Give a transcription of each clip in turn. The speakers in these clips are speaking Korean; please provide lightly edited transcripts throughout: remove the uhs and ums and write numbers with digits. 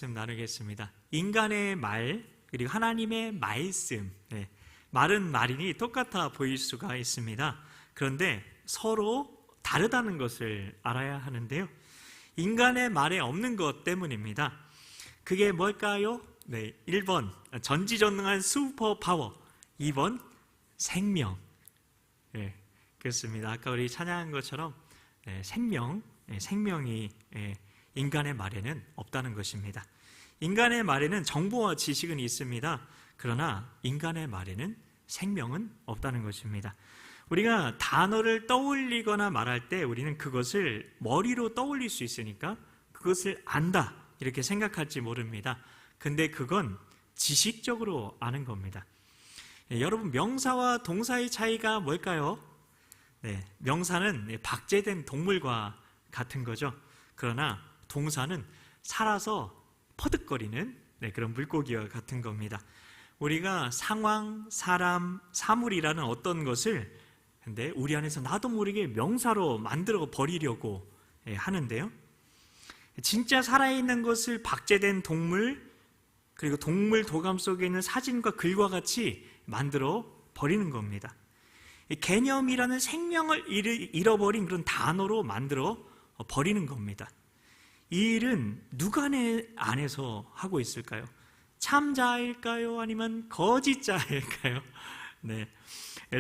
좀 나누겠습니다. 인간의 말 그리고 하나님의 말씀, 말은 말이니 똑같아 보일 수가 있습니다. 그런데 서로 다르다는 것을 알아야 하는데요, 인간의 말에 없는 것 때문입니다. 그게 뭘까요? 1번 전지전능한 슈퍼파워, 2번 생명. 그렇습니다. 아까 우리 찬양한 것처럼 생명이 인간의 말에는 없다는 것입니다. 인간의 말에는 정보와 지식은 있습니다. 그러나 인간의 말에는 생명은 없다는 것입니다. 우리가 단어를 떠올리거나 말할 때 우리는 그것을 머리로 떠올릴 수 있으니까 그것을 안다 이렇게 생각할지 모릅니다. 근데 그건 지식적으로 아는 겁니다. 여러분, 명사와 동사의 차이가 뭘까요? 명사는 박제된 동물과 같은 거죠. 그러나 동사는 살아서 퍼득거리는 그런 물고기와 같은 겁니다. 우리가 상황, 사람, 사물이라는 어떤 것을 근데 우리 안에서 나도 모르게 명사로 만들어 버리려고 하는데요, 진짜 살아있는 것을 박제된 동물 그리고 동물 도감 속에 있는 사진과 글과 같이 만들어 버리는 겁니다. 개념이라는 생명을 잃어버린 그런 단어로 만들어 버리는 겁니다. 이 일은 누가 안에서 하고 있을까요? 참자일까요? 아니면 거짓자일까요?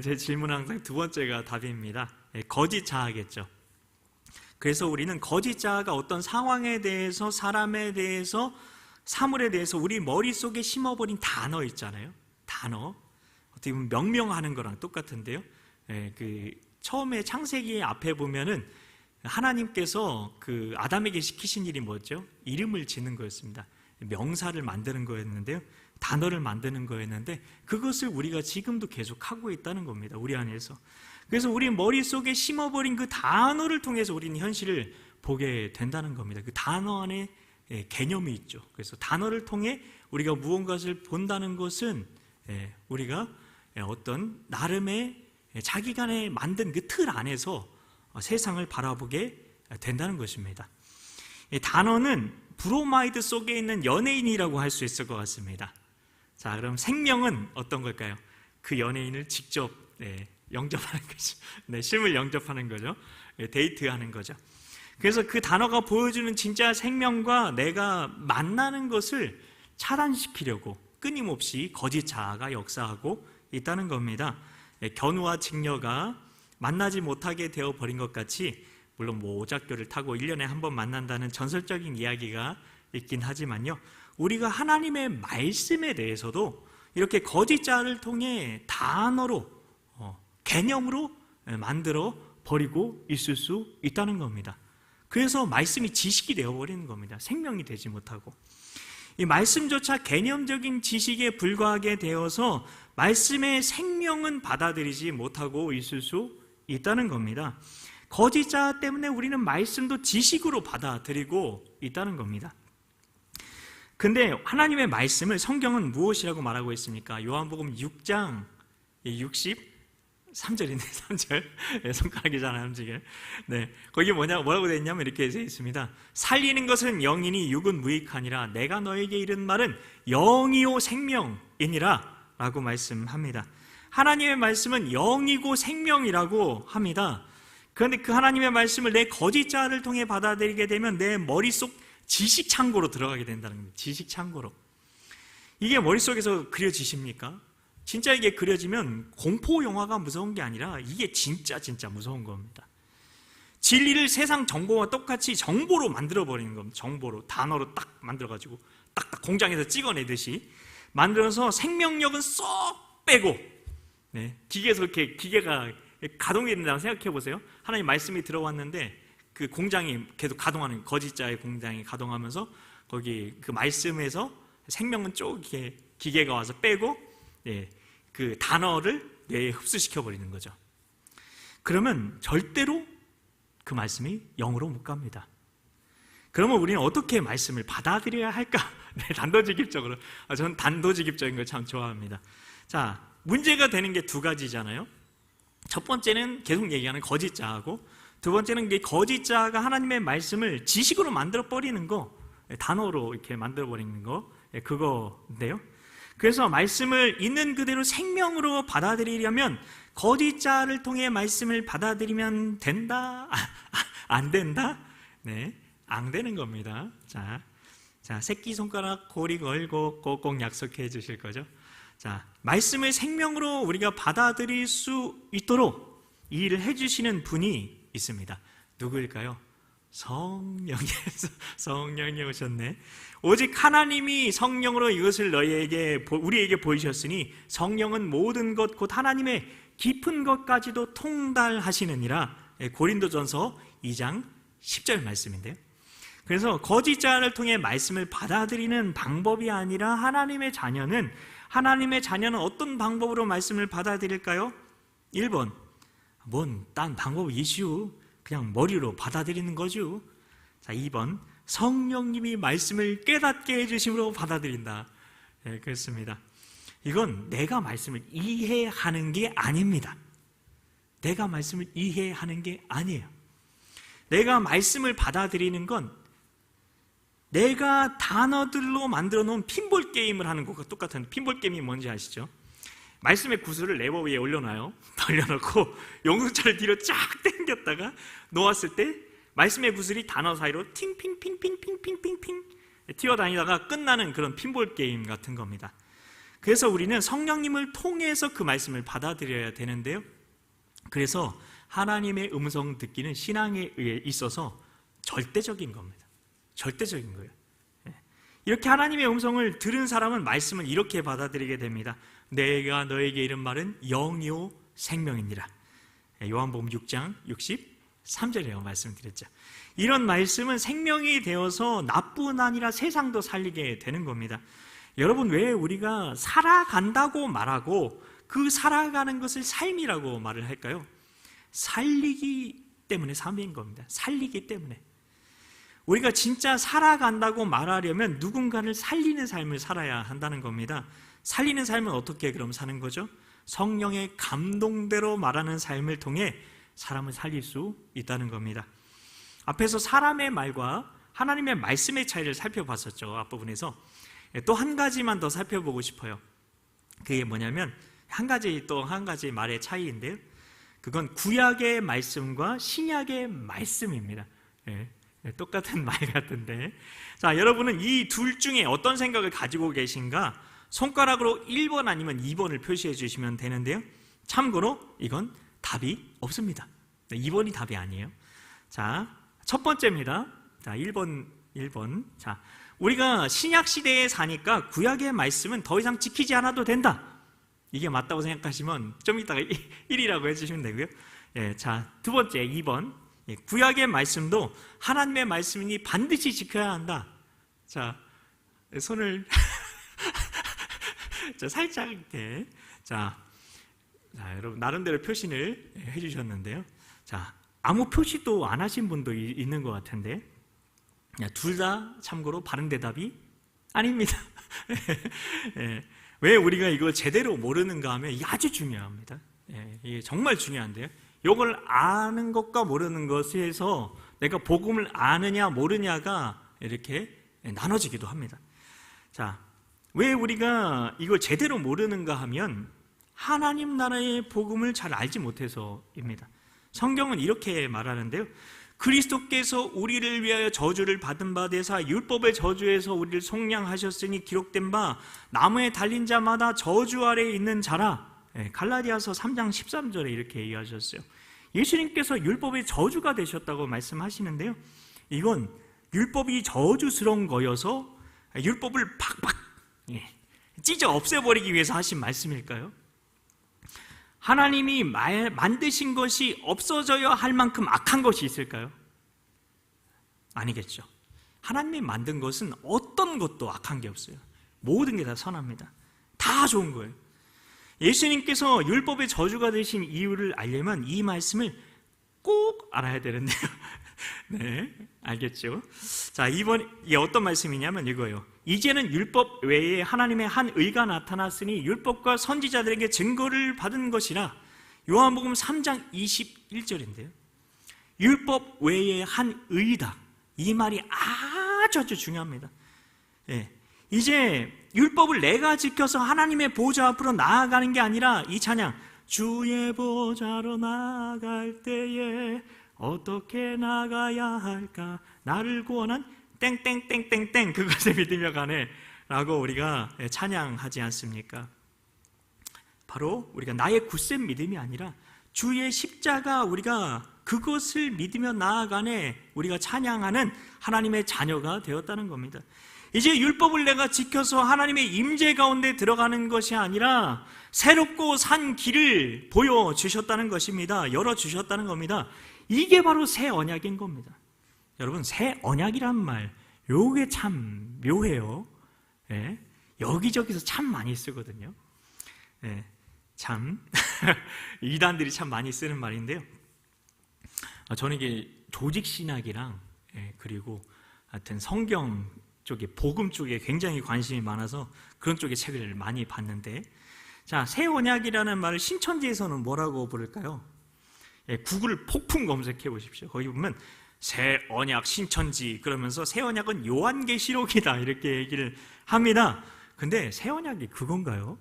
제 질문은 항상 두 번째가 답입니다. 거짓자겠죠. 그래서 우리는 거짓자가 어떤 상황에 대해서, 사람에 대해서, 사물에 대해서 우리 머릿속에 심어버린 단어 있잖아요. 단어. 어떻게 보면 명명하는 거랑 똑같은데요. 처음에 창세기 앞에 보면은 하나님께서 아담에게 시키신 일이 뭐였죠? 이름을 짓는 거였습니다. 명사를 만드는 거였는데요, 단어를 만드는 거였는데 그것을 우리가 지금도 계속 하고 있다는 겁니다. 우리 안에서. 그래서 우리 머릿속에 심어버린 그 단어를 통해서 우리는 현실을 보게 된다는 겁니다. 그 단어 안에 개념이 있죠. 그래서 단어를 통해 우리가 무언가를 본다는 것은 우리가 어떤 나름의 자기간에 만든 그 틀 안에서 세상을 바라보게 된다는 것입니다. 단어는 브로마이드 속에 있는 연예인이라고 할 수 있을 것 같습니다. 자, 그럼 생명은 어떤 걸까요? 그 연예인을 직접 영접하는 거죠. 실물 영접하는 거죠. 데이트하는 거죠. 그래서 그 단어가 보여주는 진짜 생명과 내가 만나는 것을 차단시키려고 끊임없이 거짓 자아가 역사하고 있다는 겁니다. 견우와 직녀가 만나지 못하게 되어버린 것 같이, 물론 오작교를 타고 1년에 한 번 만난다는 전설적인 이야기가 있긴 하지만요, 우리가 하나님의 말씀에 대해서도 이렇게 거짓자를 통해 단어로, 개념으로 만들어 버리고 있을 수 있다는 겁니다. 그래서 말씀이 지식이 되어버리는 겁니다. 생명이 되지 못하고. 이 말씀조차 개념적인 지식에 불과하게 되어서 말씀의 생명은 받아들이지 못하고 있을 수 있다는 겁니다. 거짓자 때문에 우리는 말씀도 지식으로 받아들이고 있다는 겁니다. 근데 하나님의 말씀을 성경은 무엇이라고 말하고 있습니까? 요한복음 6장 63절인데 3절. 손가락이 잘 안 움직여요. 거기 뭐라고 되어 있냐면 이렇게 되어 있습니다. 살리는 것은 영이니 육은 무익하니라. 내가 너에게 이른 말은 영이요 생명이니라 라고 말씀합니다. 하나님의 말씀은 영이고 생명이라고 합니다. 그런데 그 하나님의 말씀을 내 거짓자를 통해 받아들이게 되면 내 머릿속 지식창고로 들어가게 된다는 겁니다. 지식창고로. 이게 머릿속에서 그려지십니까? 진짜 이게 그려지면 공포 영화가 무서운 게 아니라 이게 진짜 무서운 겁니다. 진리를 세상 정보와 똑같이 정보로 만들어버리는 겁니다. 정보로, 단어로 딱 만들어가지고 딱딱 공장에서 찍어내듯이 만들어서 생명력은 쏙 빼고, 기계에서 이렇게 기계가 가동이 된다고 생각해 보세요. 하나님 말씀이 들어왔는데 그 공장이 계속 가동하는, 거짓자의 공장이 가동하면서 거기 그 말씀에서 생명은 쭉 이렇게 기계가 와서 빼고 그 단어를 뇌에 흡수시켜 버리는 거죠. 그러면 절대로 그 말씀이 영으로 못 갑니다. 그러면 우리는 어떻게 말씀을 받아들여야 할까? 단도직입적으로. 저는 단도직입적인 걸 참 좋아합니다. 자, 문제가 되는 게 두 가지잖아요. 첫 번째는 계속 얘기하는 거짓자하고, 두 번째는 거짓자가 하나님의 말씀을 지식으로 만들어 버리는 거, 단어로 이렇게 만들어버리는 거, 그거인데요. 그래서 말씀을 있는 그대로 생명으로 받아들이려면 거짓자를 통해 말씀을 받아들이면 된다? 안 된다? 네, 안 되는 겁니다. 자, 새끼손가락 고리 걸고 꼭꼭 약속해 주실 거죠? 자, 말씀을 생명으로 우리가 받아들일 수 있도록 이 일을 해주시는 분이 있습니다. 누구일까요? 성령이 오셨네. 오직 하나님이 성령으로 이것을 우리에게 보이셨으니 성령은 모든 것 곧 하나님의 깊은 것까지도 통달하시느니라. 고린도전서 2장 10절 말씀인데요. 그래서 거짓자를 통해 말씀을 받아들이는 방법이 아니라 하나님의 자녀는 어떤 방법으로 말씀을 받아들일까요? 1번, 뭔 딴 방법이 이슈, 그냥 머리로 받아들이는 거죠. 자, 2번, 성령님이 말씀을 깨닫게 해주심으로 받아들인다. 그렇습니다. 이건 내가 말씀을 이해하는 게 아닙니다. 내가 말씀을 이해하는 게 아니에요. 내가 말씀을 받아들이는 건 내가 단어들로 만들어 놓은 핀볼 게임을 하는 것과 똑같은, 핀볼 게임이 뭔지 아시죠? 말씀의 구슬을 레버 위에 올려놔요. 돌려놓고 용수차를 뒤로 쫙 당겼다가 놓았을 때 말씀의 구슬이 단어 사이로 팅핑핑핑핑핑핑핑 튀어다니다가 끝나는 그런 핀볼 게임 같은 겁니다. 그래서 우리는 성령님을 통해서 그 말씀을 받아들여야 되는데요. 그래서 하나님의 음성 듣기는 신앙에 있어서 절대적인 겁니다. 절대적인 거예요. 이렇게 하나님의 음성을 들은 사람은 말씀을 이렇게 받아들이게 됩니다. 내가 너에게 이른 말은 영이요 생명이니라. 요한복음 6장 63절에 말씀드렸죠. 이런 말씀은 생명이 되어서 나뿐 아니라 세상도 살리게 되는 겁니다. 여러분, 왜 우리가 살아간다고 말하고 그 살아가는 것을 삶이라고 말을 할까요? 살리기 때문에 삶인 겁니다. 살리기 때문에. 우리가 진짜 살아간다고 말하려면 누군가를 살리는 삶을 살아야 한다는 겁니다. 살리는 삶은 어떻게 그럼 사는 거죠? 성령의 감동대로 말하는 삶을 통해 사람을 살릴 수 있다는 겁니다. 앞에서 사람의 말과 하나님의 말씀의 차이를 살펴봤었죠. 앞부분에서. 또 한 가지만 더 살펴보고 싶어요. 그게 뭐냐면 한 가지 말의 차이인데요. 그건 구약의 말씀과 신약의 말씀입니다. 똑같은 말 같은데, 자, 여러분은 이 둘 중에 어떤 생각을 가지고 계신가? 손가락으로 1번 아니면 2번을 표시해 주시면 되는데요. 참고로 이건 답이 없습니다. 2번이 답이 아니에요. 자, 첫 번째입니다. 자, 1번. 자, 우리가 신약 시대에 사니까 구약의 말씀은 더 이상 지키지 않아도 된다. 이게 맞다고 생각하시면 좀 이따가 1이라고 해주시면 되고요. 자, 두 번째 2번. 구약의 말씀도 하나님의 말씀이니 반드시 지켜야 한다. 자, 손을 자, 살짝 이렇게. 자, 여러분 나름대로 표시를 해주셨는데요. 자, 아무 표시도 안 하신 분도 있는 것 같은데, 둘 다 참고로 바른 대답이 아닙니다. 왜 우리가 이걸 제대로 모르는가 하면 이게 아주 중요합니다. 이게 정말 중요한데요. 이걸 아는 것과 모르는 것에서 내가 복음을 아느냐 모르냐가 이렇게 나눠지기도 합니다. 자, 왜 우리가 이걸 제대로 모르는가 하면 하나님 나라의 복음을 잘 알지 못해서입니다. 성경은 이렇게 말하는데요. 그리스도께서 우리를 위하여 저주를 받은 바 되사 율법의 저주에서 우리를 속량하셨으니 기록된 바 나무에 달린 자마다 저주 아래에 있는 자라. 갈라디아서 3장 13절에 이렇게 얘기하셨어요. 예수님께서 율법의 저주가 되셨다고 말씀하시는데요. 이건 율법이 저주스러운 거여서 율법을 팍팍 찢어 없애버리기 위해서 하신 말씀일까요? 하나님이 만드신 것이 없어져야 할 만큼 악한 것이 있을까요? 아니겠죠. 하나님이 만든 것은 어떤 것도 악한 게 없어요. 모든 게 다 선합니다. 다 좋은 거예요. 예수님께서 율법의 저주가 되신 이유를 알려면 이 말씀을 꼭 알아야 되는데요. 네, 알겠죠? 자, 이게 어떤 말씀이냐면 이거예요. 이제는 율법 외에 하나님의 한 의가 나타났으니 율법과 선지자들에게 증거를 받은 것이라. 요한복음 3장 21절인데요. 율법 외에 한 의다. 이 말이 아주 중요합니다. 이제 율법을 내가 지켜서 하나님의 보좌 앞으로 나아가는 게 아니라 이 찬양, 주의 보좌로 나아갈 때에 어떻게 나가야 할까, 나를 구원한 땡땡땡땡땡 그것을 믿으며 가네 라고 우리가 찬양하지 않습니까? 바로 우리가 나의 굳센 믿음이 아니라 주의 십자가, 우리가 그것을 믿으며 나아가네, 우리가 찬양하는 하나님의 자녀가 되었다는 겁니다. 이제 율법을 내가 지켜서 하나님의 임재 가운데 들어가는 것이 아니라 새롭고 산 길을 보여주셨다는 것입니다. 열어주셨다는 겁니다. 이게 바로 새 언약인 겁니다. 여러분, 새 언약이란 말, 요게 참 묘해요. 여기저기서 참 많이 쓰거든요. 참 이단들이 참 많이 쓰는 말인데요. 저는 이게 조직신학이랑 그리고 하여튼 성경 쪽에, 복음 쪽에 굉장히 관심이 많아서 그런 쪽의 책을 많이 봤는데, 자, 새 언약이라는 말을 신천지에서는 뭐라고 부를까요? 구글 폭풍 검색해 보십시오. 거기 보면 새 언약 신천지 그러면서 새 언약은 요한계시록이다 이렇게 얘기를 합니다. 근데 새 언약이 그건가요?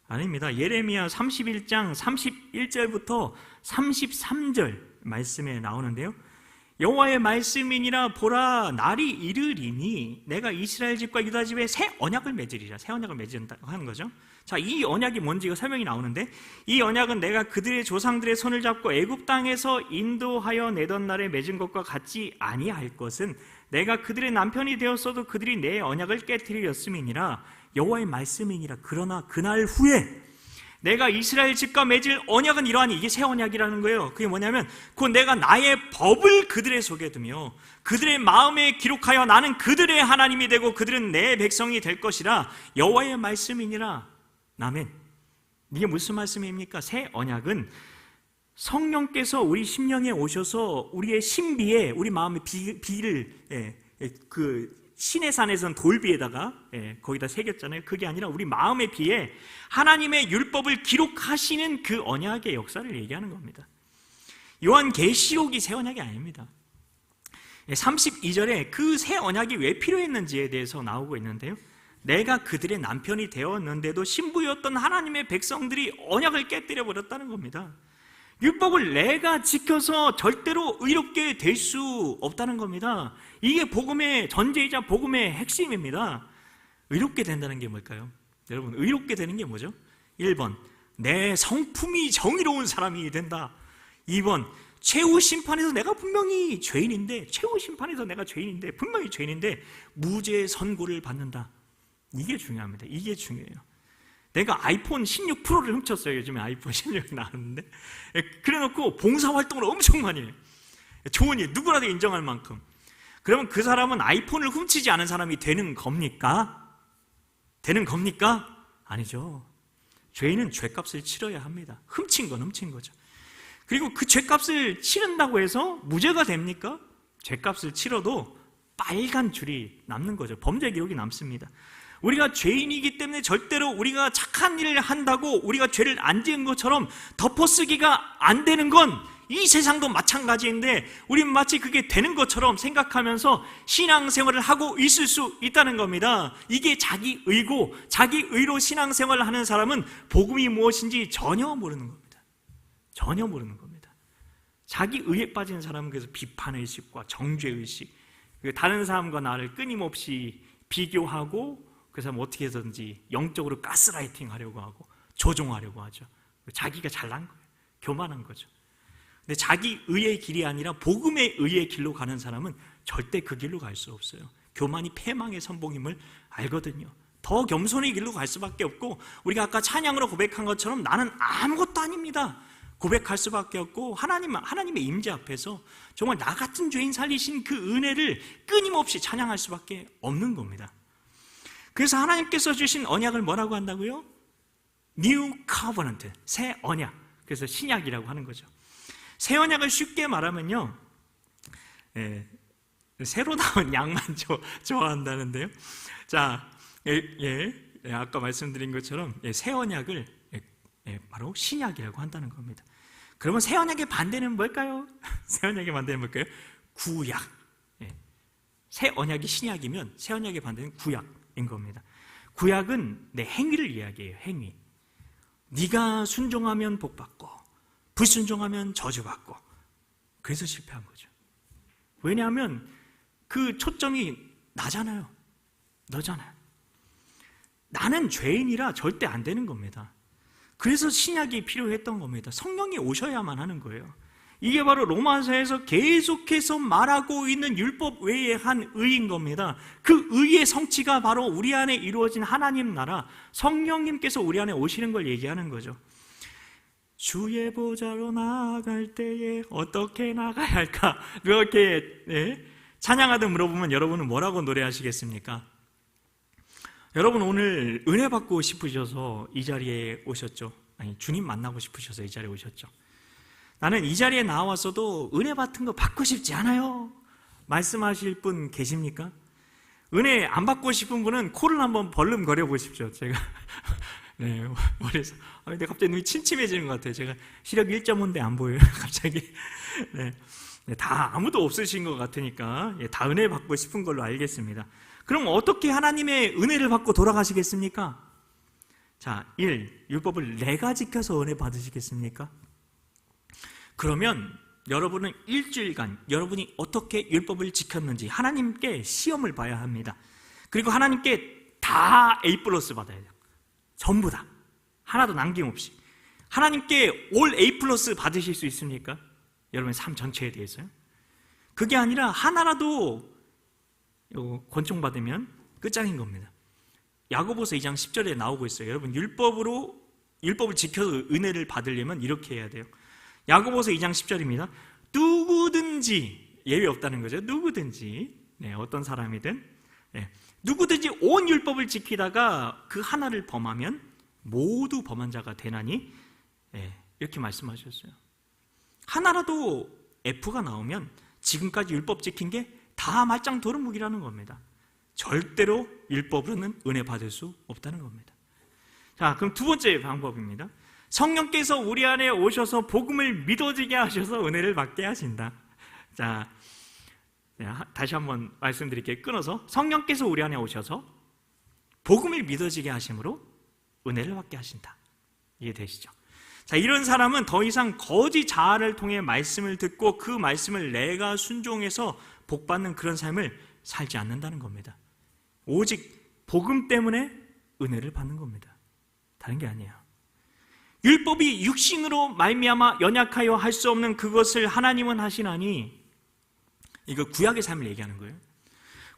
아닙니다. 예레미야 31장 31절부터 33절 말씀에 나오는데요. 여호와의 말씀이니라, 보라 날이 이르리니 내가 이스라엘 집과 유다 집에 새 언약을 맺으리라. 새 언약을 맺은다 하는 거죠. 자, 이 언약이 뭔지가 설명이 나오는데, 이 언약은 내가 그들의 조상들의 손을 잡고 애굽 땅에서 인도하여 내던 날에 맺은 것과 같지 아니할 것은 내가 그들의 남편이 되었어도 그들이 내 언약을 깨뜨리렸음이니라. 여호와의 말씀이니라. 그러나 그날 후에 내가 이스라엘 집과 맺을 언약은 이러하니, 이게 새 언약이라는 거예요. 그게 뭐냐면 곧 내가 나의 법을 그들의 속에 두며 그들의 마음에 기록하여 나는 그들의 하나님이 되고 그들은 내 백성이 될 것이라. 여호와의 말씀이니라. 아멘. 이게 무슨 말씀입니까? 새 언약은 성령께서 우리 심령에 오셔서 우리의 신비에, 우리 마음의 비를 그 신의 산에서는 돌비에다가 거기다 새겼잖아요. 그게 아니라 우리 마음의 비에 하나님의 율법을 기록하시는 그 언약의 역사를 얘기하는 겁니다. 요한계시록이 새 언약이 아닙니다. 32절에 그 새 언약이 왜 필요했는지에 대해서 나오고 있는데요. 내가 그들의 남편이 되었는데도 신부였던 하나님의 백성들이 언약을 깨뜨려 버렸다는 겁니다. 율법을 내가 지켜서 절대로 의롭게 될 수 없다는 겁니다. 이게 복음의 전제이자 복음의 핵심입니다. 의롭게 된다는 게 뭘까요? 여러분, 의롭게 되는 게 뭐죠? 1번, 내 성품이 정의로운 사람이 된다. 2번, 최후 심판에서 내가 분명히 죄인인데, 분명히 죄인인데 무죄 선고를 받는다. 이게 중요합니다. 이게 중요해요. 내가 아이폰 16 프로를 훔쳤어요. 요즘에 아이폰 16이 나왔는데, 그래놓고 봉사활동을 엄청 많이 해요. 좋은 일, 누구라도 인정할 만큼. 그러면 그 사람은 아이폰을 훔치지 않은 사람이 되는 겁니까? 되는 겁니까? 아니죠. 죄인은 죄값을 치러야 합니다. 훔친 건 훔친 거죠. 그리고 그 죄값을 치른다고 해서 무죄가 됩니까? 죄값을 치러도 빨간 줄이 남는 거죠. 범죄 기록이 남습니다. 우리가 죄인이기 때문에 절대로 우리가 착한 일을 한다고 우리가 죄를 안 지은 것처럼 덮어쓰기가 안 되는 건 이 세상도 마찬가지인데, 우리는 마치 그게 되는 것처럼 생각하면서 신앙생활을 하고 있을 수 있다는 겁니다. 이게 자기의고, 자기의로 신앙생활을 하는 사람은 복음이 무엇인지 전혀 모르는 겁니다. 전혀 모르는 겁니다. 자기의에 빠진 사람은 그래서 비판의식과 정죄의식, 다른 사람과 나를 끊임없이 비교하고 그 사람 어떻게 해서든지 영적으로 가스라이팅 하려고 하고 조종하려고 하죠. 자기가 잘난 거예요. 교만한 거죠. 근데 자기 의의 길이 아니라 복음의 의의 길로 가는 사람은 절대 그 길로 갈 수 없어요. 교만이 패망의 선봉임을 알거든요. 더 겸손의 길로 갈 수밖에 없고, 우리가 아까 찬양으로 고백한 것처럼 나는 아무것도 아닙니다 고백할 수밖에 없고, 하나님의 임재 앞에서 정말 나 같은 죄인 살리신 그 은혜를 끊임없이 찬양할 수밖에 없는 겁니다. 그래서 하나님께서 주신 언약을 뭐라고 한다고요? New Covenant, 새 언약. 그래서 신약이라고 하는 거죠. 새 언약을 쉽게 말하면요, 새로 나온 양만 좋아한다는데요. 자, 아까 말씀드린 것처럼 새 언약을 바로 신약이라고 한다는 겁니다. 그러면 새 언약의 반대는 뭘까요? 새 언약의 반대는 뭘까요? 구약. 새 언약이 신약이면 새 언약의 반대는 구약인 겁니다. 구약은 내 행위를 이야기해요. 행위. 네가 순종하면 복받고 불순종하면 저주받고. 그래서 실패한 거죠. 왜냐하면 그 초점이 나잖아요. 너잖아요. 나는 죄인이라 절대 안 되는 겁니다. 그래서 신약이 필요했던 겁니다. 성령이 오셔야만 하는 거예요. 이게 바로 로마서에서 계속해서 말하고 있는 율법 외에 한 의인 겁니다. 그 의의 성취가 바로 우리 안에 이루어진 하나님 나라, 성령님께서 우리 안에 오시는 걸 얘기하는 거죠. 주의 보좌로 나아갈 때에 어떻게 나가야 할까? 그렇게 찬양하듯 물어보면 여러분은 뭐라고 노래하시겠습니까? 여러분 오늘 은혜 받고 싶으셔서 이 자리에 오셨죠? 아니, 주님 만나고 싶으셔서 이 자리에 오셨죠? 나는 이 자리에 나와서도 은혜 같은 거 받고 싶지 않아요. 말씀하실 분 계십니까? 은혜 안 받고 싶은 분은 코를 한번 벌름거려 보십시오. 제가 머리에서 근데 갑자기 눈이 침침해지는 것 같아요. 제가 시력 1.5인데 안 보여요. 갑자기. 다 아무도 없으신 것 같으니까 다 은혜 받고 싶은 걸로 알겠습니다. 그럼 어떻게 하나님의 은혜를 받고 돌아가시겠습니까? 자, 1. 율법을 내가 지켜서 은혜 받으시겠습니까? 그러면 여러분은 일주일간 여러분이 어떻게 율법을 지켰는지 하나님께 시험을 봐야 합니다. 그리고 하나님께 다 A+ 받아야 돼요. 전부 다. 하나도 남김없이. 하나님께 올 A+ 받으실 수 있습니까? 여러분의 삶 전체에 대해서요. 그게 아니라 하나라도 권총받으면 끝장인 겁니다. 야고보서 2장 10절에 나오고 있어요. 여러분 율법을 지켜서 은혜를 받으려면 이렇게 해야 돼요. 야고보서 2장 10절입니다. 누구든지, 예외 없다는 거죠. 누구든지, 어떤 사람이든 누구든지 온 율법을 지키다가 그 하나를 범하면 모두 범한 자가 되나니, 이렇게 말씀하셨어요. 하나라도 F가 나오면 지금까지 율법 지킨 게 다 말짱 도루묵이라는 겁니다. 절대로 율법으로는 은혜 받을 수 없다는 겁니다. 자, 그럼 두 번째 방법입니다. 성령께서 우리 안에 오셔서 복음을 믿어지게 하셔서 은혜를 받게 하신다. 자, 다시 한번 말씀드릴게요. 끊어서 성령께서 우리 안에 오셔서 복음을 믿어지게 하심으로 은혜를 받게 하신다. 이해되시죠? 자, 이런 사람은 더 이상 거짓 자아를 통해 말씀을 듣고 그 말씀을 내가 순종해서 복받는 그런 삶을 살지 않는다는 겁니다. 오직 복음 때문에 은혜를 받는 겁니다. 다른 게 아니에요. 율법이 육신으로 말미암아 연약하여 할 수 없는 그것을 하나님은 하시나니, 이거 구약의 삶을 얘기하는 거예요.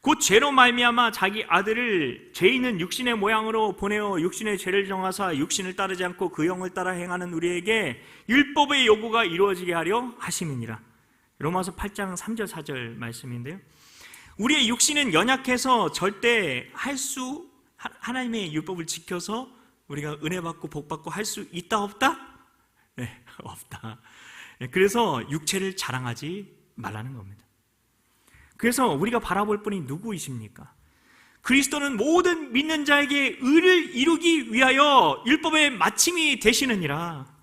곧 죄로 말미암아 자기 아들을 죄 있는 육신의 모양으로 보내어 육신의 죄를 정하사 육신을 따르지 않고 그 영을 따라 행하는 우리에게 율법의 요구가 이루어지게 하려 하심이니라. 로마서 8장 3절 4절 말씀인데요. 우리의 육신은 연약해서 절대 하나님의 율법을 지켜서 우리가 은혜 받고 복 받고 할 수 있다 없다? 네, 없다. 그래서 육체를 자랑하지 말라는 겁니다. 그래서 우리가 바라볼 분이 누구이십니까? 그리스도는 모든 믿는 자에게 의를 이루기 위하여 율법의 마침이 되시느니라.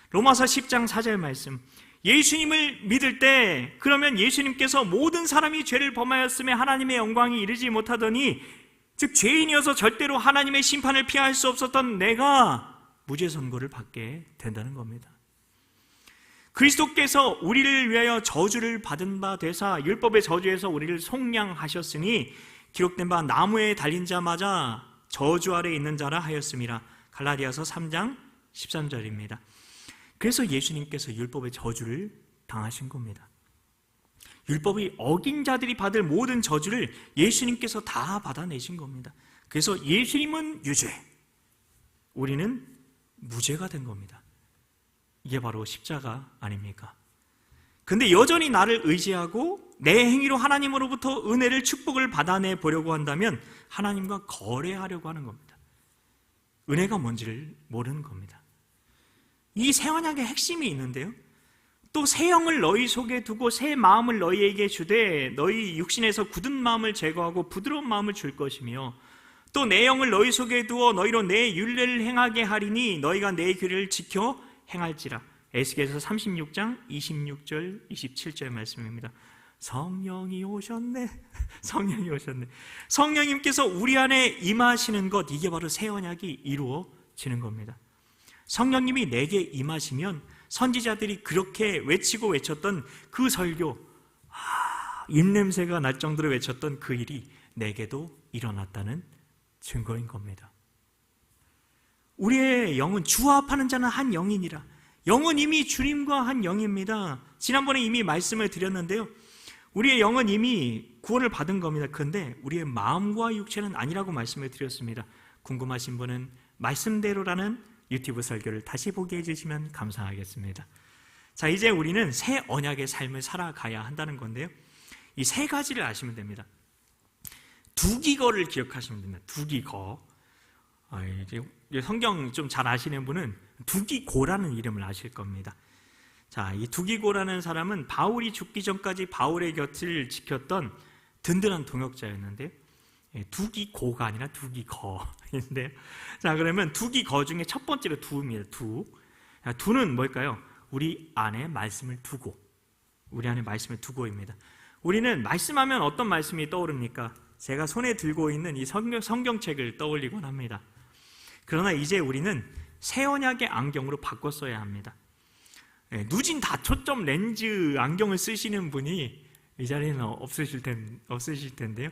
로마서 10장 4절 말씀. 예수님을 믿을 때 그러면 예수님께서 모든 사람이 죄를 범하였음에 하나님의 영광이 이르지 못하더니, 즉 죄인이어서 절대로 하나님의 심판을 피할 수 없었던 내가 무죄 선고를 받게 된다는 겁니다. 그리스도께서 우리를 위하여 저주를 받은 바 되사 율법의 저주에서 우리를 속량하셨으니 기록된 바 나무에 달린 자마저 저주 아래 있는 자라 하였음이라. 갈라디아서 3장 13절입니다. 그래서 예수님께서 율법의 저주를 당하신 겁니다. 율법이 어긴 자들이 받을 모든 저주를 예수님께서 다 받아내신 겁니다. 그래서 예수님은 유죄, 우리는 무죄가 된 겁니다. 이게 바로 십자가 아닙니까? 근데 여전히 나를 의지하고 내 행위로 하나님으로부터 은혜를, 축복을 받아내 보려고 한다면 하나님과 거래하려고 하는 겁니다. 은혜가 뭔지를 모르는 겁니다. 이 새 언약의 핵심이 있는데요, 또 새 영을 너희 속에 두고 새 마음을 너희에게 주되 너희 육신에서 굳은 마음을 제거하고 부드러운 마음을 줄 것이며, 또 내 영을 너희 속에 두어 너희로 내 율례를 행하게 하리니 너희가 내 규례를 지켜 행할지라. 에스겔서 36장 26절 27절 말씀입니다. 성령이 오셨네. 성령이 오셨네. 성령님께서 우리 안에 임하시는 것, 이게 바로 새 언약이 이루어지는 겁니다. 성령님이 내게 임하시면 선지자들이 그렇게 외치고 외쳤던 그 설교, 입냄새가 날 정도로 외쳤던 그 일이 내게도 일어났다는 증거인 겁니다. 우리의 영은 주와 합하는 자는 한 영이니라. 영은 이미 주님과 한 영입니다. 지난번에 이미 말씀을 드렸는데요, 우리의 영은 이미 구원을 받은 겁니다. 그런데 우리의 마음과 육체는 아니라고 말씀을 드렸습니다. 궁금하신 분은 말씀대로라는 유튜브 설교를 다시 보게 해주시면 감사하겠습니다. 자, 이제 우리는 새 언약의 삶을 살아가야 한다는 건데요, 이 세 가지를 아시면 됩니다. 두기거를 기억하시면 됩니다. 두기거. 이제 성경 좀 잘 아시는 분은 두기고라는 이름을 아실 겁니다. 자, 이 두기고라는 사람은 바울이 죽기 전까지 바울의 곁을 지켰던 든든한 동역자였는데, 두기고가 아니라 두기거인데요. 자, 그러면 두기거 중에 첫 번째로 두입니다. 두는 뭘까요? 우리 안에 말씀을 두고, 우리 안에 말씀을 두고입니다. 우리는 말씀하면 어떤 말씀이 떠오릅니까? 제가 손에 들고 있는 이 성경책을 떠올리곤 합니다. 그러나 이제 우리는 새 언약의 안경으로 바꿔 써야 합니다. 누진 다초점 렌즈 안경을 쓰시는 분이 이 자리에는 없으실 텐데요.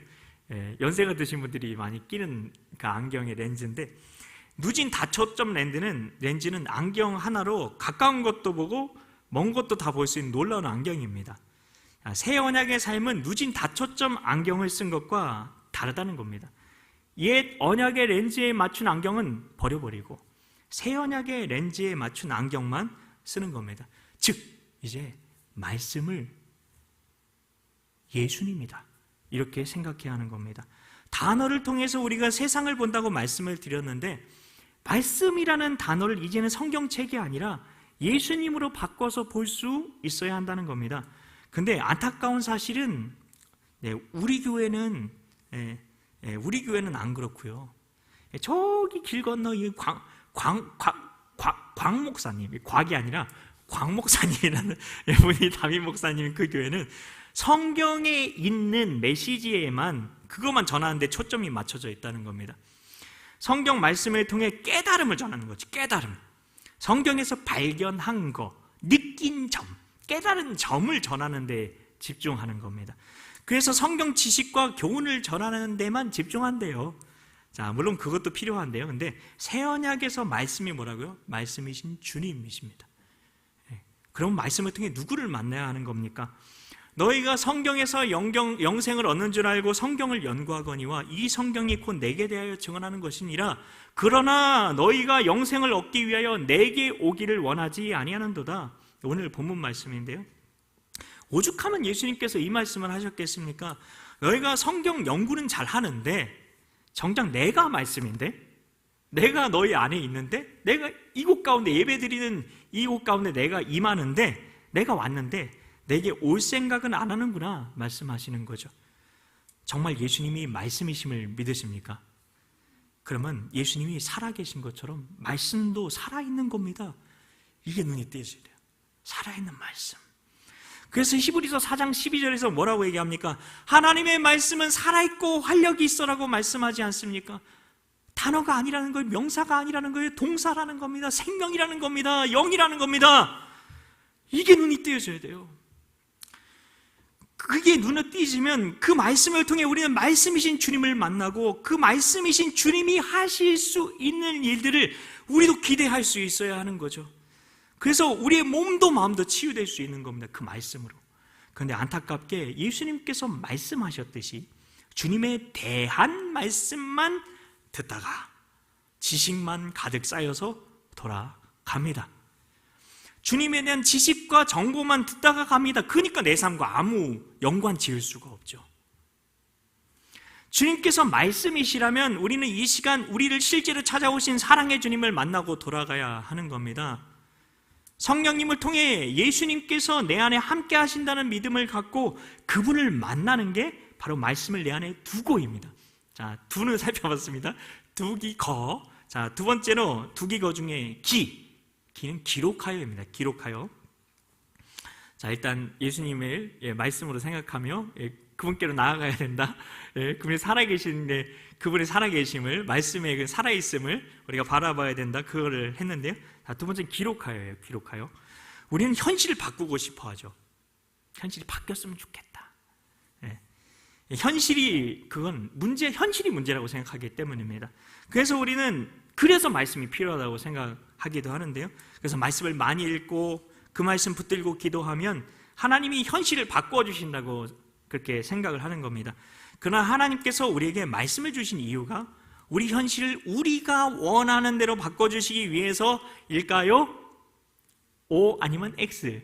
연세가 드신 분들이 많이 끼는 그 안경의 렌즈인데, 누진 다초점 렌즈는 안경 하나로 가까운 것도 보고 먼 것도 다 볼 수 있는 놀라운 안경입니다. 새 언약의 삶은 누진 다초점 안경을 쓴 것과 다르다는 겁니다. 옛 언약의 렌즈에 맞춘 안경은 버려버리고 새 언약의 렌즈에 맞춘 안경만 쓰는 겁니다. 즉, 이제 말씀을 예수님이다, 이렇게 생각해야 하는 겁니다. 단어를 통해서 우리가 세상을 본다고 말씀을 드렸는데, 말씀이라는 단어를 이제는 성경책이 아니라 예수님으로 바꿔서 볼 수 있어야 한다는 겁니다. 근데 안타까운 사실은 우리 교회는 안 그렇고요. 저기 길 건너 광 목사님, 곽이 아니라 광 목사님이라는 분이 담임 목사님, 그 교회는 성경에 있는 메시지에만 그것만 전하는데 초점이 맞춰져 있다는 겁니다. 성경 말씀을 통해 깨달음을 전하는 거지. 깨달음. 성경에서 발견한 거, 느낀 점, 깨달은 점을 전하는 데 집중하는 겁니다. 그래서 성경 지식과 교훈을 전하는 데만 집중한대요. 자, 물론 그것도 필요한데요. 근데 새 언약에서 말씀이 뭐라고요? 말씀이신 주님이십니다. 그럼 말씀을 통해 누구를 만나야 하는 겁니까? 너희가 성경에서 영생을 얻는 줄 알고 성경을 연구하거니와 이 성경이 곧 내게 대하여 증언하는 것이니라. 그러나 너희가 영생을 얻기 위하여 내게 오기를 원하지 아니하는도다. 오늘 본문 말씀인데요, 오죽하면 예수님께서 이 말씀을 하셨겠습니까? 너희가 성경 연구는 잘 하는데 정작 내가 말씀인데, 내가 너희 안에 있는데, 내가 이곳 가운데 예배드리는 이곳 가운데 내가 임하는데, 내가 왔는데 내게 올 생각은 안 하는구나 말씀하시는 거죠. 정말 예수님이 말씀이심을 믿으십니까? 그러면 예수님이 살아계신 것처럼 말씀도 살아있는 겁니다. 이게 눈이 띄어져야 돼요. 살아있는 말씀. 그래서 히브리서 4장 12절에서 뭐라고 얘기합니까? 하나님의 말씀은 살아있고 활력이 있어라고 말씀하지 않습니까? 단어가 아니라는 거예요. 명사가 아니라는 거예요. 동사라는 겁니다. 생명이라는 겁니다. 영이라는 겁니다. 이게 눈이 띄어져야 돼요. 그게 눈에 띄지면 그 말씀을 통해 우리는 말씀이신 주님을 만나고 그 말씀이신 주님이 하실 수 있는 일들을 우리도 기대할 수 있어야 하는 거죠. 그래서 우리의 몸도 마음도 치유될 수 있는 겁니다. 그 말씀으로. 그런데 안타깝게 예수님께서 말씀하셨듯이 주님에 대한 말씀만 듣다가 지식만 가득 쌓여서 돌아갑니다. 주님에 대한 지식과 정보만 듣다가 갑니다. 그러니까 내 삶과 아무 연관 지을 수가 없죠. 주님께서 말씀이시라면 우리는 이 시간 우리를 실제로 찾아오신 사랑의 주님을 만나고 돌아가야 하는 겁니다. 성령님을 통해 예수님께서 내 안에 함께 하신다는 믿음을 갖고 그분을 만나는 게 바로 말씀을 내 안에 두고입니다. 자, 두는 살펴봤습니다. 두기거. 자, 두 번째로 두기거 중에 기는 기록하여입니다. 기록하여. 자, 일단 예수님을 말씀으로 생각하며 그분께로 나아가야 된다. 그분이 살아계신데 그분의 살아계심을, 말씀의 그 살아있음을 우리가 바라봐야 된다. 그거를 했는데요. 자, 두 번째는 기록하여예요. 기록하여. 우리는 현실을 바꾸고 싶어 하죠. 현실이 바뀌었으면 좋겠다. 현실이, 그건 현실이 문제라고 생각하기 때문입니다. 그래서 우리는 그래서 말씀이 필요하다고 생각하기도 하는데요. 그래서 말씀을 많이 읽고 그 말씀 붙들고 기도하면 하나님이 현실을 바꿔주신다고 그렇게 생각을 하는 겁니다. 그러나 하나님께서 우리에게 말씀을 주신 이유가 우리 현실을 우리가 원하는 대로 바꿔주시기 위해서일까요? O 아니면 X?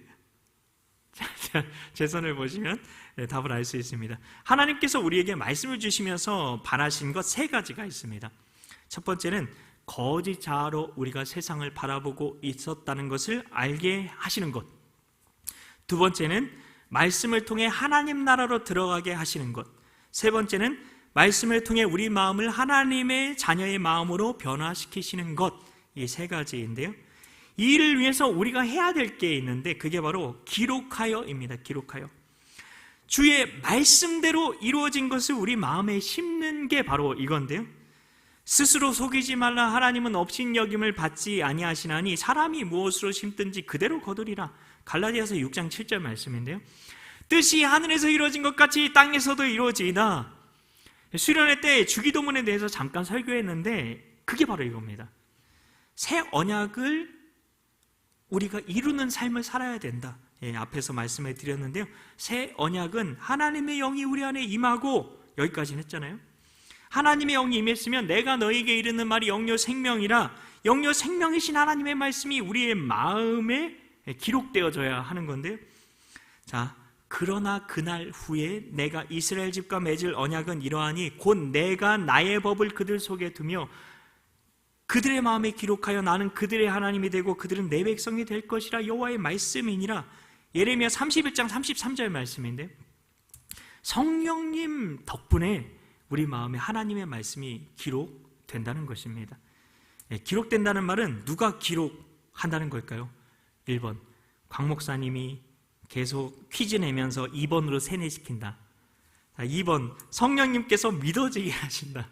제 손을 보시면 답을 알 수 있습니다. 하나님께서 우리에게 말씀을 주시면서 바라신 것 세 가지가 있습니다. 첫 번째는 거짓 자아로 우리가 세상을 바라보고 있었다는 것을 알게 하시는 것. 두 번째는 말씀을 통해 하나님 나라로 들어가게 하시는 것. 세 번째는 말씀을 통해 우리 마음을 하나님의 자녀의 마음으로 변화시키시는 것. 이 세 가지인데요. 이 일을 위해서 우리가 해야 될 게 있는데 그게 바로 기록하여입니다. 기록하여. 주의 말씀대로 이루어진 것을 우리 마음에 심는 게 바로 이건데요. 스스로 속이지 말라. 하나님은 업신여김을 받지 아니하시나니 사람이 무엇으로 심든지 그대로 거두리라. 갈라디아서 6장 7절 말씀인데요. 뜻이 하늘에서 이루어진 것 같이 땅에서도 이루어지이다. 수련회 때 주기도문에 대해서 잠깐 설교했는데 그게 바로 이겁니다. 새 언약을 우리가 이루는 삶을 살아야 된다. 앞에서 말씀해 드렸는데요. 새 언약은 하나님의 영이 우리 안에 임하고, 여기까지는 했잖아요. 하나님의 영이 임했으면 내가 너에게 이르는 말이 영요 생명이라. 영요 생명이신 하나님의 말씀이 우리의 마음에 기록되어져야 하는 건데요. 자, 그러나 그날 후에 내가 이스라엘 집과 맺을 언약은 이러하니 곧 내가 나의 법을 그들 속에 두며 그들의 마음에 기록하여 나는 그들의 하나님이 되고 그들은 내 백성이 될 것이라. 여호와의 말씀이니라. 예레미야 31장 33절 말씀인데, 성령님 덕분에 우리 마음에 하나님의 말씀이 기록된다는 것입니다. 기록된다는 말은 누가 기록한다는 걸까요? 1번, 곽 목사님이 계속 퀴즈 내면서 2번으로 세뇌시킨다. 2번, 성령님께서 믿어지게 하신다.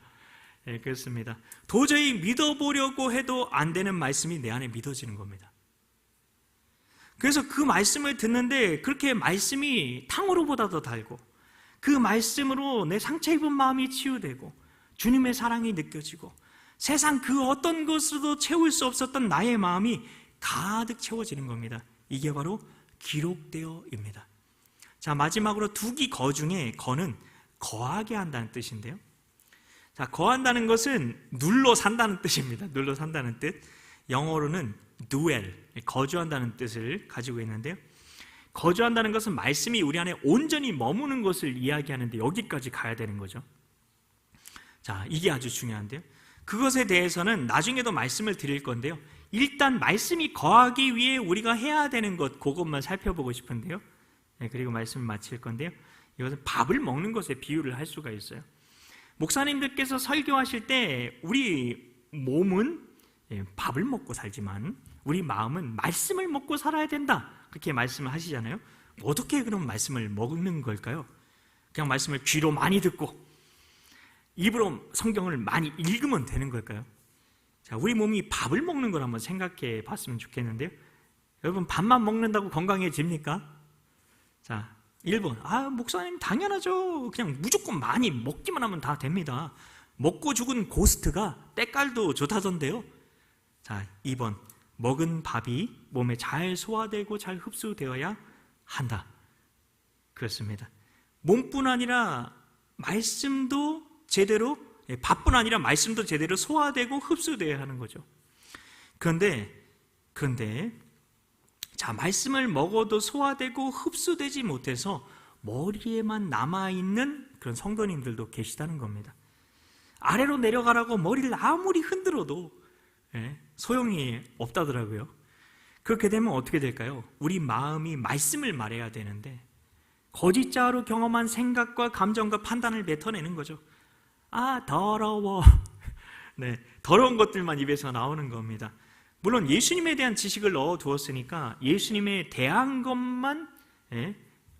그렇습니다. 도저히 믿어보려고 해도 안 되는 말씀이 내 안에 믿어지는 겁니다. 그래서 그 말씀을 듣는데 그렇게 말씀이 탕후루보다 더 달고, 그 말씀으로 내 상처 입은 마음이 치유되고 주님의 사랑이 느껴지고 세상 그 어떤 것으로도 채울 수 없었던 나의 마음이 가득 채워지는 겁니다. 이게 바로 기록되어입니다. 자, 마지막으로 두기 거 중에 거는 거하게 한다는 뜻인데요. 자, 거한다는 것은 눌러 산다는 뜻입니다. 눌러 산다는 뜻. 영어로는 dwell, 거주한다는 뜻을 가지고 있는데요. 거주한다는 것은 말씀이 우리 안에 온전히 머무는 것을 이야기하는데 여기까지 가야 되는 거죠. 자, 이게 아주 중요한데요. 그것에 대해서는 나중에도 말씀을 드릴 건데요. 일단 말씀이 거하기 위해 우리가 해야 되는 것, 그것만 살펴보고 싶은데요. 그리고 말씀을 마칠 건데요. 이것은 밥을 먹는 것에 비유를 할 수가 있어요. 목사님들께서 설교하실 때 우리 몸은 밥을 먹고 살지만 우리 마음은 말씀을 먹고 살아야 된다, 그렇게 말씀을 하시잖아요. 어떻게 그런 말씀을 먹는 걸까요? 그냥 말씀을 귀로 많이 듣고 입으로 성경을 많이 읽으면 되는 걸까요? 자, 우리 몸이 밥을 먹는 걸 한번 생각해 봤으면 좋겠는데요. 여러분, 밥만 먹는다고 건강해집니까? 자, 1번, 목사님 당연하죠. 그냥 무조건 많이 먹기만 하면 다 됩니다. 먹고 죽은 고스트가 때깔도 좋다던데요. 자, 2번, 먹은 밥이 몸에 잘 소화되고 잘 흡수되어야 한다. 그렇습니다. 몸뿐 아니라 말씀도 제대로, 밥뿐 아니라 말씀도 제대로 소화되고 흡수되어야 하는 거죠. 그런데 자, 말씀을 먹어도 소화되고 흡수되지 못해서 머리에만 남아있는 그런 성도님들도 계시다는 겁니다. 아래로 내려가라고 머리를 아무리 흔들어도 소용이 없다더라고요. 그렇게 되면 어떻게 될까요? 우리 마음이 말씀을 말해야 되는데 거짓자로 경험한 생각과 감정과 판단을 뱉어내는 거죠. 더러워. 네, 더러운 것들만 입에서 나오는 겁니다. 물론 예수님에 대한 지식을 넣어두었으니까 예수님에 대한 것만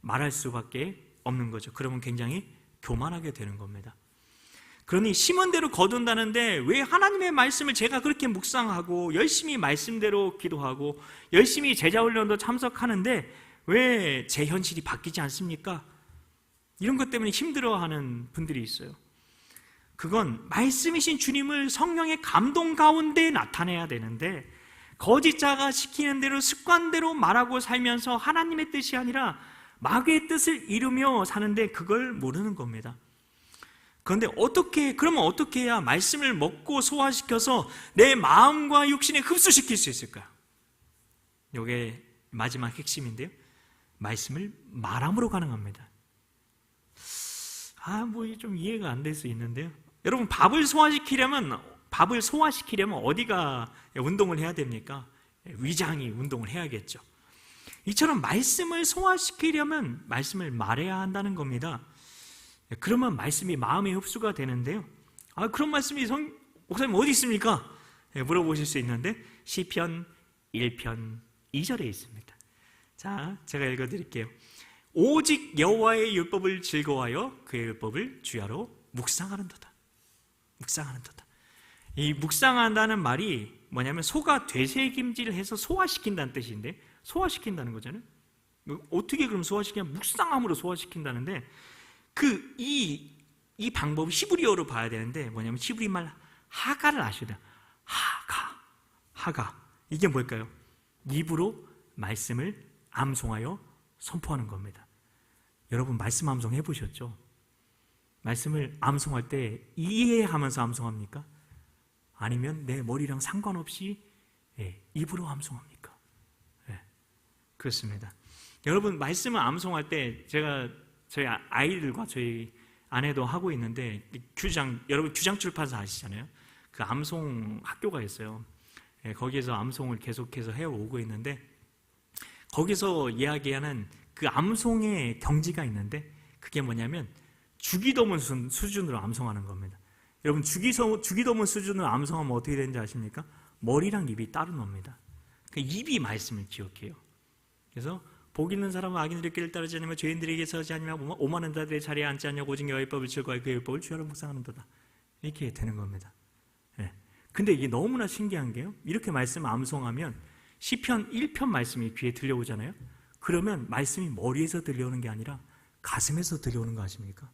말할 수밖에 없는 거죠. 그러면 굉장히 교만하게 되는 겁니다. 그러니 심은 대로 거둔다는데 왜 하나님의 말씀을 제가 그렇게 묵상하고 열심히 말씀대로 기도하고 열심히 제자훈련도 참석하는데 왜 제 현실이 바뀌지 않습니까? 이런 것 때문에 힘들어하는 분들이 있어요. 그건 말씀이신 주님을 성령의 감동 가운데 나타내야 되는데 거짓자가 시키는 대로 습관대로 말하고 살면서 하나님의 뜻이 아니라 마귀의 뜻을 이루며 사는데 그걸 모르는 겁니다. 그런데 그러면 어떻게 해야 말씀을 먹고 소화시켜서 내 마음과 육신에 흡수시킬 수 있을까요? 이게 마지막 핵심인데요. 말씀을 말함으로 가능합니다. 좀 이해가 안 될 수 있는데요. 여러분, 밥을 소화시키려면 어디가 운동을 해야 됩니까? 위장이 운동을 해야겠죠. 이처럼 말씀을 소화시키려면 말씀을 말해야 한다는 겁니다. 그러면 말씀이 마음에 흡수가 되는데요. 그런 말씀이 목사님 어디 있습니까? 물어보실 수 있는데 시편 1편 2절에 있습니다. 자, 제가 읽어드릴게요. 오직 여호와의 율법을 즐거워하여 그의 율법을 주야로 묵상하는도다. 묵상하는도다. 이 묵상한다는 말이 뭐냐면 소가 되새김질을 해서 소화시킨다는 뜻인데 소화시킨다는 거잖아요. 어떻게 그럼 소화시키냐? 묵상함으로 소화시킨다는데 이 방법을 히브리어로 봐야 되는데 뭐냐면 히브리 말 하가를 아셔야 돼요. 하가. 이게 뭘까요? 입으로 말씀을 암송하여 선포하는 겁니다. 여러분 말씀 암송 해보셨죠? 말씀을 암송할 때 이해하면서 암송합니까? 아니면 내 머리랑 상관없이 입으로 암송합니까? 그렇습니다. 여러분 말씀을 암송할 때 제가 저희 아이들과 저희 아내도 하고 있는데 여러분 규장 출판사 아시잖아요. 그 암송 학교가 있어요. 거기에서 암송을 계속해서 해오고 있는데 거기서 이야기하는 그 암송의 경지가 있는데 그게 뭐냐면 주기도문 수준으로 암송하는 겁니다. 여러분 주기도문 수준으로 암송하면 어떻게 되는지 아십니까? 머리랑 입이 따로 놉니다. 그러니까 입이 말씀을 기억해요. 그래서 복 있는 사람은 악인들의 길을 따르지 않으며 죄인들에게 서지 않으며 오만한 자들의 자리에 앉지 않냐 오직 여호와의 법을 즐거워하여 그의 율법을 주야로 묵상하는도다. 이렇게 되는 겁니다. 근데 이게 너무나 신기한 게요. 이렇게 말씀을 암송하면 시편 1편 말씀이 귀에 들려오잖아요. 그러면 말씀이 머리에서 들려오는 게 아니라 가슴에서 들려오는 거 아십니까?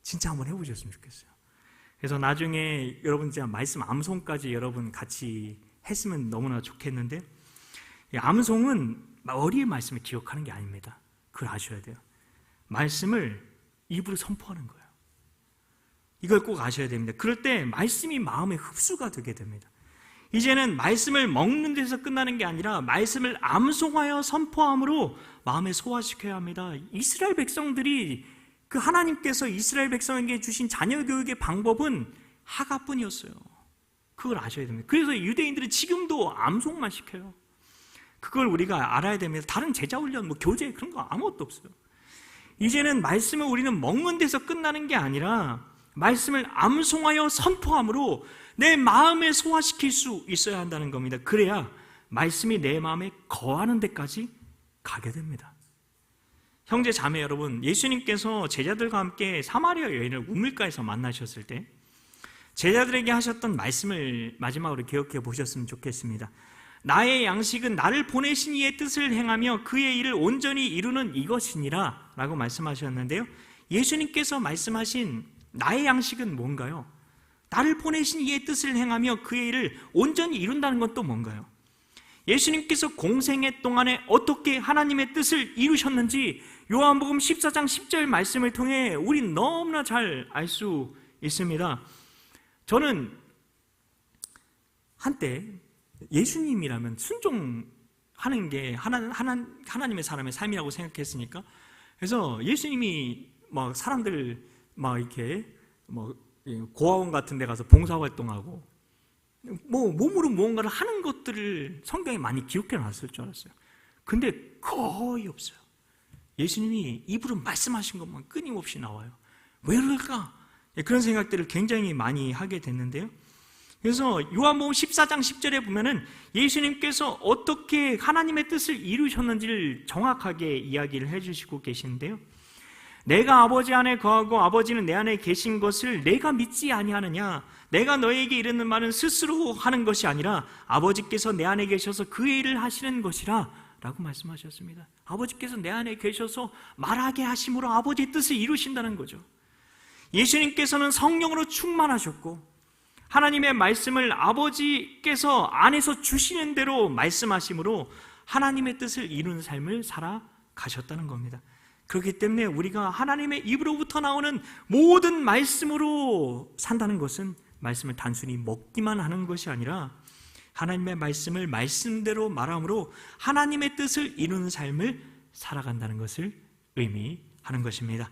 진짜 한번 해보셨으면 좋겠어요. 그래서 나중에 여러분 진짜 말씀 암송까지 여러분 같이 했으면 너무나 좋겠는데 암송은 머리의 말씀을 기억하는 게 아닙니다. 그걸 아셔야 돼요. 말씀을 입으로 선포하는 거예요. 이걸 꼭 아셔야 됩니다. 그럴 때 말씀이 마음에 흡수가 되게 됩니다. 이제는 말씀을 먹는 데서 끝나는 게 아니라 말씀을 암송하여 선포함으로 마음에 소화시켜야 합니다. 이스라엘 백성들이 그 하나님께서 이스라엘 백성에게 주신 자녀 교육의 방법은 하가뿐이었어요. 그걸 아셔야 됩니다. 그래서 유대인들은 지금도 암송만 시켜요. 그걸 우리가 알아야 됩니다. 다른 제자훈련, 교재 그런 거 아무것도 없어요. 이제는 말씀을 우리는 먹는 데서 끝나는 게 아니라 말씀을 암송하여 선포함으로 내 마음에 소화시킬 수 있어야 한다는 겁니다. 그래야 말씀이 내 마음에 거하는 데까지 가게 됩니다. 형제 자매 여러분, 예수님께서 제자들과 함께 사마리아 여인을 우물가에서 만나셨을 때 제자들에게 하셨던 말씀을 마지막으로 기억해 보셨으면 좋겠습니다. 나의 양식은 나를 보내신 이의 뜻을 행하며 그의 일을 온전히 이루는 이것이니라 라고 말씀하셨는데요. 예수님께서 말씀하신 나의 양식은 뭔가요? 나를 보내신 이의 뜻을 행하며 그의 일을 온전히 이룬다는 건 또 뭔가요? 예수님께서 공생애 동안에 어떻게 하나님의 뜻을 이루셨는지 요한복음 14장 10절 말씀을 통해 우린 너무나 잘 알 수 있습니다. 저는 한때 예수님이라면 순종하는 게 하나님의 사람의 삶이라고 생각했으니까 그래서 예수님이 사람들 이렇게 고아원 같은 데 가서 봉사활동하고 몸으로 무언가를 하는 것들을 성경에 많이 기록해 놨을 줄 알았어요. 근데 거의 없어요. 예수님이 입으로 말씀하신 것만 끊임없이 나와요. 왜 그럴까? 그런 생각들을 굉장히 많이 하게 됐는데요. 그래서 요한복음 14장 10절에 보면은 예수님께서 어떻게 하나님의 뜻을 이루셨는지를 정확하게 이야기를 해주시고 계시는데요. 내가 아버지 안에 거하고 아버지는 내 안에 계신 것을 내가 믿지 아니하느냐? 내가 너에게 이르는 말은 스스로 하는 것이 아니라 아버지께서 내 안에 계셔서 그 일을 하시는 것이라 라고 말씀하셨습니다. 아버지께서 내 안에 계셔서 말하게 하심으로 아버지의 뜻을 이루신다는 거죠. 예수님께서는 성령으로 충만하셨고 하나님의 말씀을 아버지께서 안에서 주시는 대로 말씀하심으로 하나님의 뜻을 이루는 삶을 살아가셨다는 겁니다. 그렇기 때문에 우리가 하나님의 입으로부터 나오는 모든 말씀으로 산다는 것은 말씀을 단순히 먹기만 하는 것이 아니라 하나님의 말씀을 말씀대로 말함으로 하나님의 뜻을 이루는 삶을 살아간다는 것을 의미하는 것입니다.